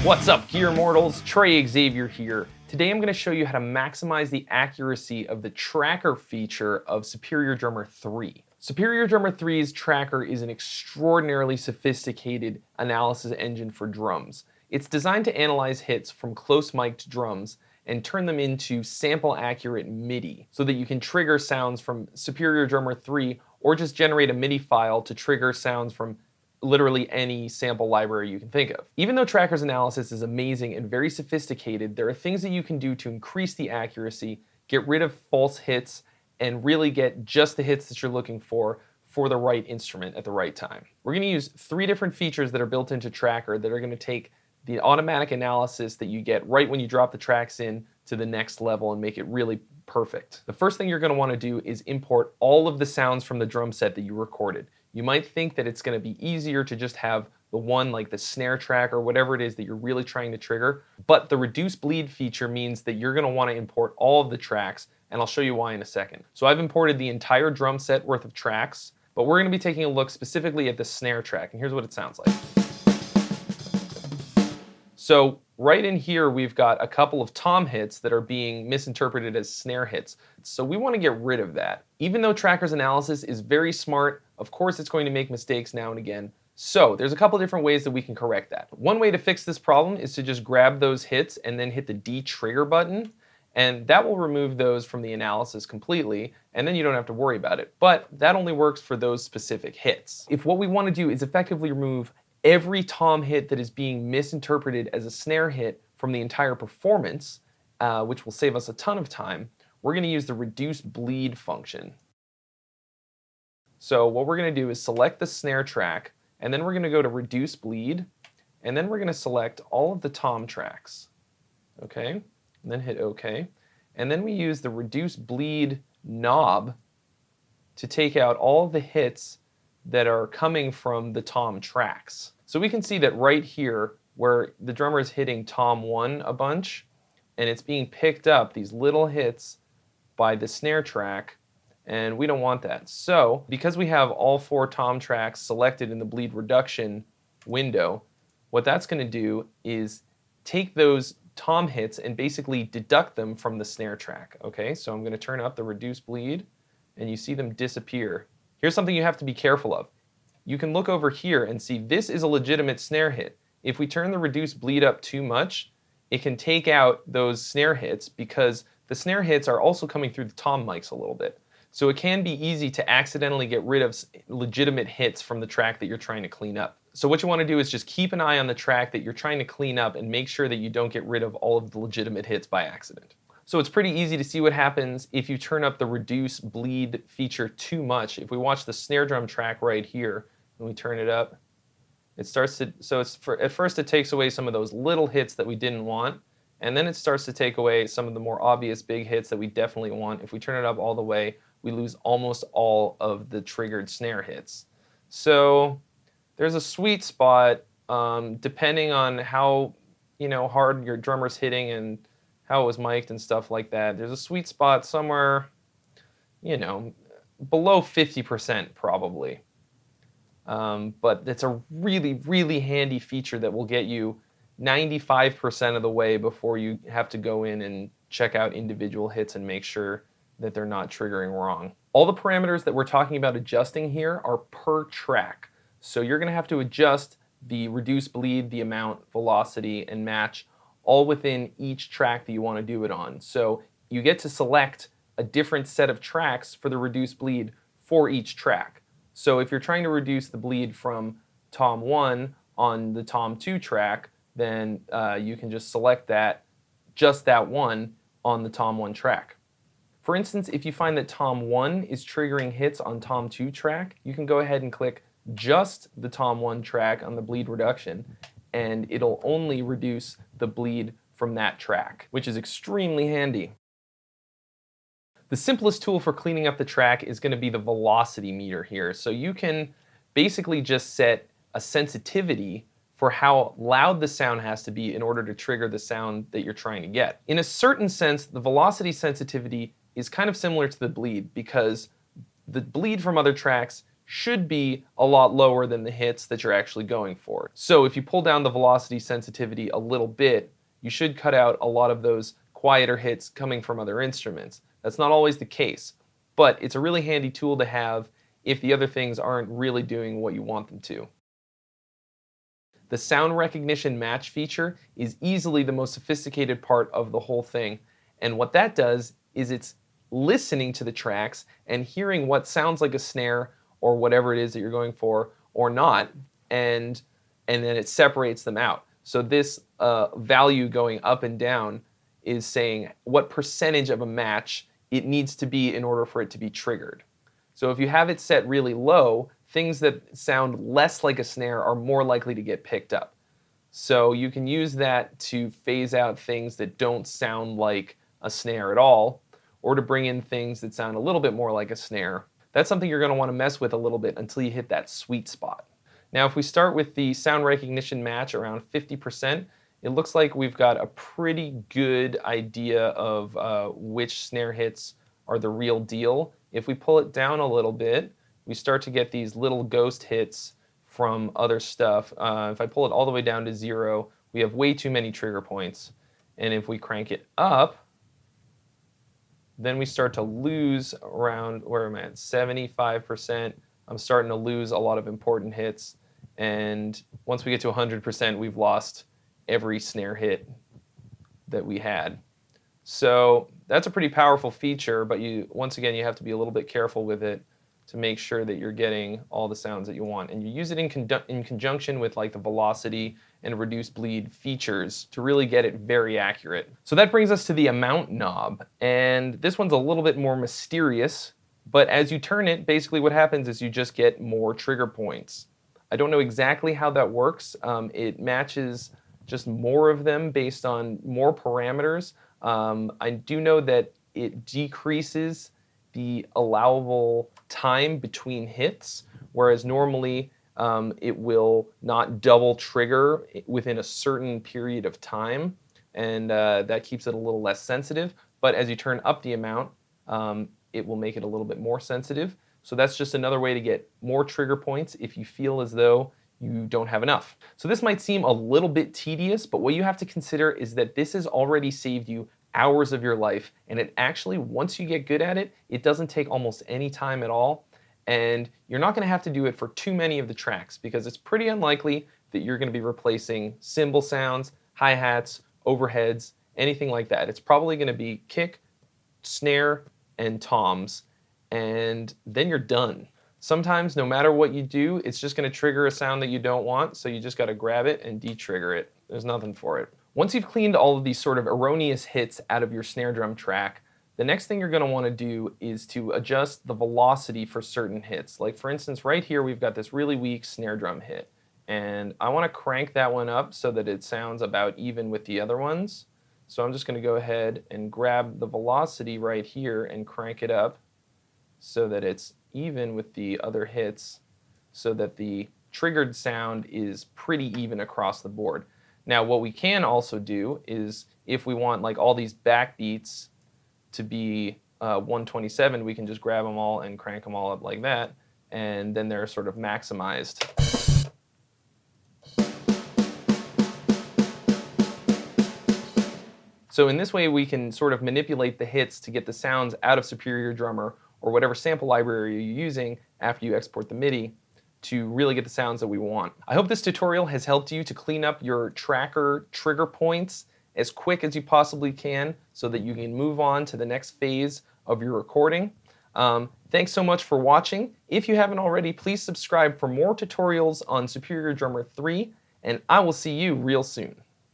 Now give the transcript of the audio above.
What's up, Gear Mortals? Trey Xavier here. Today I'm going to show you how to maximize the accuracy of the tracker feature of Superior Drummer 3. Superior Drummer 3's tracker is an extraordinarily sophisticated analysis engine for drums. It's designed to analyze hits from close mic'd drums and turn them into sample accurate MIDI so that you can trigger sounds from Superior Drummer 3 or just generate a MIDI file to trigger sounds from literally any sample library you can think of. Even though Tracker's analysis is amazing and very sophisticated, there are things that you can do to increase the accuracy, get rid of false hits, and really get just the hits that you're looking for the right instrument at the right time. We're going to use 3 different features that are built into Tracker that are going to take the automatic analysis that you get right when you drop the tracks in to the next level and make it really perfect. The first thing you're going to want to do is import all of the sounds from the drum set that you recorded. You might think that it's going to be easier to just have the one like the snare track or whatever it is that you're really trying to trigger, but the reduce bleed feature means that you're going to want to import all of the tracks, and I'll show you why in a second. So I've imported the entire drum set worth of tracks, but we're going to be taking a look specifically at the snare track, and here's what it sounds like. So right in here, we've got a couple of tom hits that are being misinterpreted as snare hits. So we want to get rid of that. Even though Tracker's analysis is very smart, of course it's going to make mistakes now and again. So there's a couple different ways that we can correct that. One way to fix this problem is to just grab those hits and then hit the de-trigger button, and that will remove those from the analysis completely, and then you don't have to worry about it. But that only works for those specific hits. If what we want to do is effectively remove every tom hit that is being misinterpreted as a snare hit from the entire performance, which will save us a ton of time, we're going to use the reduce bleed function. So what we're going to do is select the snare track, and then we're going to go to reduce bleed, and then we're going to select all of the tom tracks. Okay, and then hit OK. And then we use the reduce bleed knob to take out all of the hits that are coming from the tom tracks. So we can see that right here where the drummer is hitting tom 1 a bunch and it's being picked up, these little hits, by the snare track, and we don't want that. So because we have all 4 tom tracks selected in the bleed reduction window, what that's going to do is take those tom hits and basically deduct them from the snare track. Okay, so I'm going to turn up the reduce bleed and you see them disappear. Here's something you have to be careful of. You can look over here and see this is a legitimate snare hit. If we turn the reduce bleed up too much, it can take out those snare hits because the snare hits are also coming through the tom mics a little bit. So it can be easy to accidentally get rid of legitimate hits from the track that you're trying to clean up. So what you want to do is just keep an eye on the track that you're trying to clean up and make sure that you don't get rid of all of the legitimate hits by accident. So it's pretty easy to see what happens if you turn up the reduce bleed feature too much. If we watch the snare drum track right here and we turn it up, it starts to, at first it takes away some of those little hits that we didn't want, and then it starts to take away some of the more obvious big hits that we definitely want. If we turn it up all the way, we lose almost all of the triggered snare hits. So there's a sweet spot depending on how hard your drummer's hitting and how it was mic'd and stuff like that. There's a sweet spot somewhere, below 50% probably. But it's a really, really handy feature that will get you 95% of the way before you have to go in and check out individual hits and make sure that they're not triggering wrong. All the parameters that we're talking about adjusting here are per track. So you're going to have to adjust the reduce bleed, the amount, velocity, and match all within each track that you want to do it on. So you get to select a different set of tracks for the reduce bleed for each track. So if you're trying to reduce the bleed from tom 1 on the tom 2 track, then you can just select just that one on the tom 1 track. For instance, if you find that tom 1 is triggering hits on tom 2 track, you can go ahead and click just the tom 1 track on the bleed reduction, and it'll only reduce the bleed from that track, which is extremely handy. The simplest tool for cleaning up the track is going to be the velocity meter here. So you can basically just set a sensitivity for how loud the sound has to be in order to trigger the sound that you're trying to get. In a certain sense, the velocity sensitivity is kind of similar to the bleed because the bleed from other tracks should be a lot lower than the hits that you're actually going for. So if you pull down the velocity sensitivity a little bit, you should cut out a lot of those quieter hits coming from other instruments. That's not always the case, but it's a really handy tool to have if the other things aren't really doing what you want them to. The sound recognition match feature is easily the most sophisticated part of the whole thing. And what that does is it's listening to the tracks and hearing what sounds like a snare or whatever it is that you're going for or not, and then it separates them out. So this value going up and down is saying what percentage of a match it needs to be in order for it to be triggered. So if you have it set really low, things that sound less like a snare are more likely to get picked up. So you can use that to phase out things that don't sound like a snare at all, or to bring in things that sound a little bit more like a snare. That's something you're going to want to mess with a little bit until you hit that sweet spot. Now if we start with the sound recognition match around 50%, it looks like we've got a pretty good idea of which snare hits are the real deal. If we pull it down a little bit, we start to get these little ghost hits from other stuff. If I pull it all the way down to 0, we have way too many trigger points. And if we crank it up, then we start to lose around, where am I at, 75%. I'm starting to lose a lot of important hits. And once we get to 100%, we've lost every snare hit that we had. So that's a pretty powerful feature, but once again, you have to be a little bit careful with it to make sure that you're getting all the sounds that you want. And you use it in conjunction with like the velocity and reduced bleed features to really get it very accurate. So that brings us to the amount knob. And this one's a little bit more mysterious, but as you turn it, basically what happens is you just get more trigger points. I don't know exactly how that works. It matches just more of them based on more parameters. I do know that it decreases the allowable time between hits, whereas normally it will not double trigger within a certain period of time, and that keeps it a little less sensitive. But as you turn up the amount, it will make it a little bit more sensitive. So that's just another way to get more trigger points if you feel as though you don't have enough. So this might seem a little bit tedious, but what you have to consider is that this has already saved you hours of your life, and it actually, once you get good at it, it doesn't take almost any time at all, and you're not going to have to do it for too many of the tracks because it's pretty unlikely that you're going to be replacing cymbal sounds, hi-hats, overheads, anything like that. It's probably going to be kick, snare, and toms, and then you're done. Sometimes, no matter what you do, it's just going to trigger a sound that you don't want, so you just got to grab it and de-trigger it. There's nothing for it. Once you've cleaned all of these sort of erroneous hits out of your snare drum track, the next thing you're going to want to do is to adjust the velocity for certain hits. Like for instance, right here we've got this really weak snare drum hit, and I want to crank that one up so that it sounds about even with the other ones. So I'm just going to go ahead and grab the velocity right here and crank it up so that it's even with the other hits, so that the triggered sound is pretty even across the board. Now what we can also do is, if we want like all these backbeats to be 127, we can just grab them all and crank them all up like that, and then they're sort of maximized. So in this way we can sort of manipulate the hits to get the sounds out of Superior Drummer or whatever sample library you're using after you export the MIDI to really get the sounds that we want. I hope this tutorial has helped you to clean up your tracker trigger points as quick as you possibly can so that you can move on to the next phase of your recording. Thanks so much for watching. If you haven't already, please subscribe for more tutorials on Superior Drummer 3, and I will see you real soon.